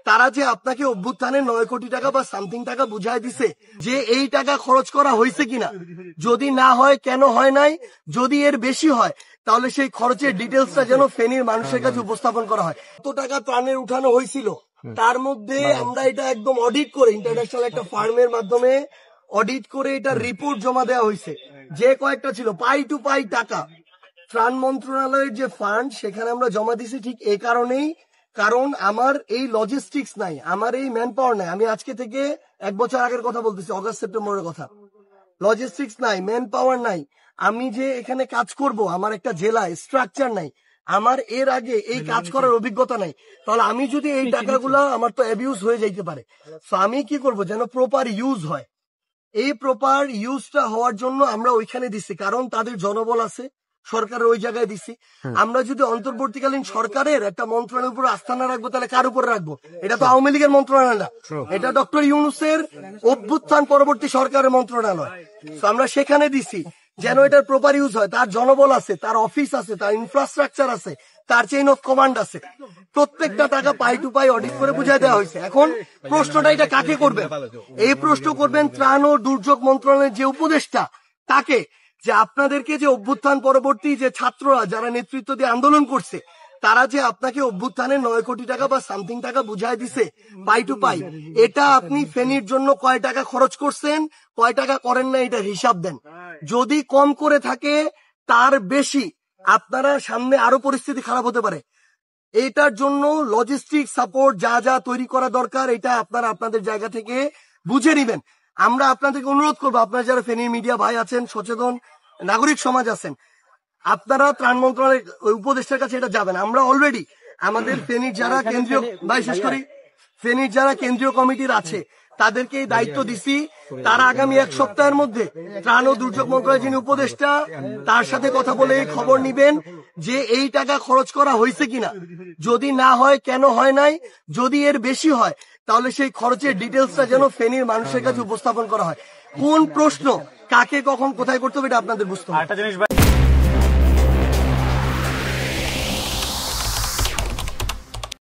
তারা যে আপনাকে অভ্যুত্থানের 9 কোটি টাকা বা সামথিং টাকা বুঝাই দিছে যে এই টাকা খরচ করা হয়েছে কিনা, যদি না হয় কেন হয় নাই, যদি এর বেশি হয় তাহলে সেই খরচের ডিটেলসটা যেন ফেনীর মানুষের কাছে উপস্থাপন করা হয়। কত টাকা ত্রাণের উঠানো হয়েছিল তার মধ্যে আমরা এটা একদম অডিট করে ইন্টারন্যাশনাল একটা ফার্মের মাধ্যমে অডিট করে এটা রিপোর্ট জমা দেওয়া হয়েছে। যে কয়েকটা ছিল পাই টু পাই টাকা ত্রাণ মন্ত্রণালয়ের যে ফান্ড সেখানে আমরা জমা দিছি ঠিক এই কারণেই, কারণ আমার এই লজিস্টিক্স নাই, আমার এই ম্যান পাওয়ার নাই। আমি আজকে থেকে 1 বছর আগের কথা বলতেছি, অগাস্ট সেপ্টেম্বরের কথা। লজিস্টিক্স নাই, ম্যান পাওয়ার নাই, আমি যে এখানে কাজ করব আমার একটা জেলায় স্ট্রাকচার নাই, আমার এর আগে এই কাজ করার অভিজ্ঞতা নাই, তাহলে আমি যদি এই টাকাগুলো আমার তো অ্যাবিউজ হয়ে যাইতে পারে। তো আমি কি করব যেন প্রপার ইউজ হয়। এই প্রপার ইউজটা হওয়ার জন্য আমরা ওইখানে দিছি, কারণ তাদের জনবল আছে, সরকারের ওই জায়গায় দিছি। আমরা যদি অন্তর্বর্তীকালীন সরকারের একটা মন্ত্রণালয়ের উপর আস্থা না রাখবো তাহলে কার উপর রাখবো? এটা তো আওয়ামী লীগের মন্ত্রণালয় না, এটা ডক্টর ইউনূসের অভ্যুত্থান পরবর্তী সরকারের মন্ত্রণালয়। তো আমরা সেখানে দিছি যেন এটার প্রপার ইউজ হয়। তার জনবল আছে, তার অফিস আছে, তার ইনফ্রাস্ট্রাকচার আছে, তার চেইন অফ কমান্ড আছে। প্রত্যেকটা টাকা পাই টু পাই অডিট করে বুঝাই দেওয়া হয়েছে। এখন প্রশ্নটা এটা কাকে করবেন? এই প্রশ্ন করবেন ত্রাণ ও দুর্যোগ মন্ত্রণালয়ের যে উপদেষ্টা তাকে, যে আপনাদেরকে যে অভ্যুত্থান পরবর্তী যে ছাত্ররা যারা নেতৃত্ব দিয়ে আন্দোলন করছে তারা যে আপনাকে অভ্যুত্থানের 9 কোটি টাকা বা সামথিং টাকা বুঝাই দিছে পাই টু পাই, এটা আপনি ফেনীর জন্য কয় টাকা খরচ করছেন, কয় টাকা করেন না, এটা হিসাব দেন। যদি কম করে থাকে তার বেশি, আপনারা সামনে আরো পরিস্থিতি খারাপ হতে পারে। এইটার জন্য লজিস্টিক সাপোর্ট যা যা তৈরি করা দরকার এটা আপনারা আপনাদের জায়গা থেকে বুঝে নিবেন। আমরা আপনাদেরকে অনুরোধ করবো, আপনারা যারা ফেনীর মিডিয়া ভাই আছেন, সচেতন নাগরিক সমাজ আছেন, আপনারা ত্রাণ মন্ত্রণালয়ের উপদেষ্টার কাছে এটা যাবেন। আমরা অলরেডি আমাদের ফেনীর যারা কেন্দ্রীয় ভাই শেষ করি, ফেনীর যারা কেন্দ্রীয় কমিটির আছে তাদেরকে এই দায়িত্ব দিছি। তারা আগামী 1 সপ্তাহের মধ্যে ত্রাণ ও দুর্যোগ মন্ত্রণালয়ের যিনি উপদেষ্টা তার সাথে কথা বলে এই খবর নিবেন যে এই টাকা খরচ করা হয়েছে কিনা, যদি না হয় কেন হয় নাই, যদি এর বেশি হয় তাহলে সেই খরচের ডিটেলসটা যেন ফেনীর মানুষের কাছে উপস্থাপন করা হয়। কোন প্রশ্ন কাকে কখন কোথায় করতে হবে এটা আপনাদের বুঝতে হবে।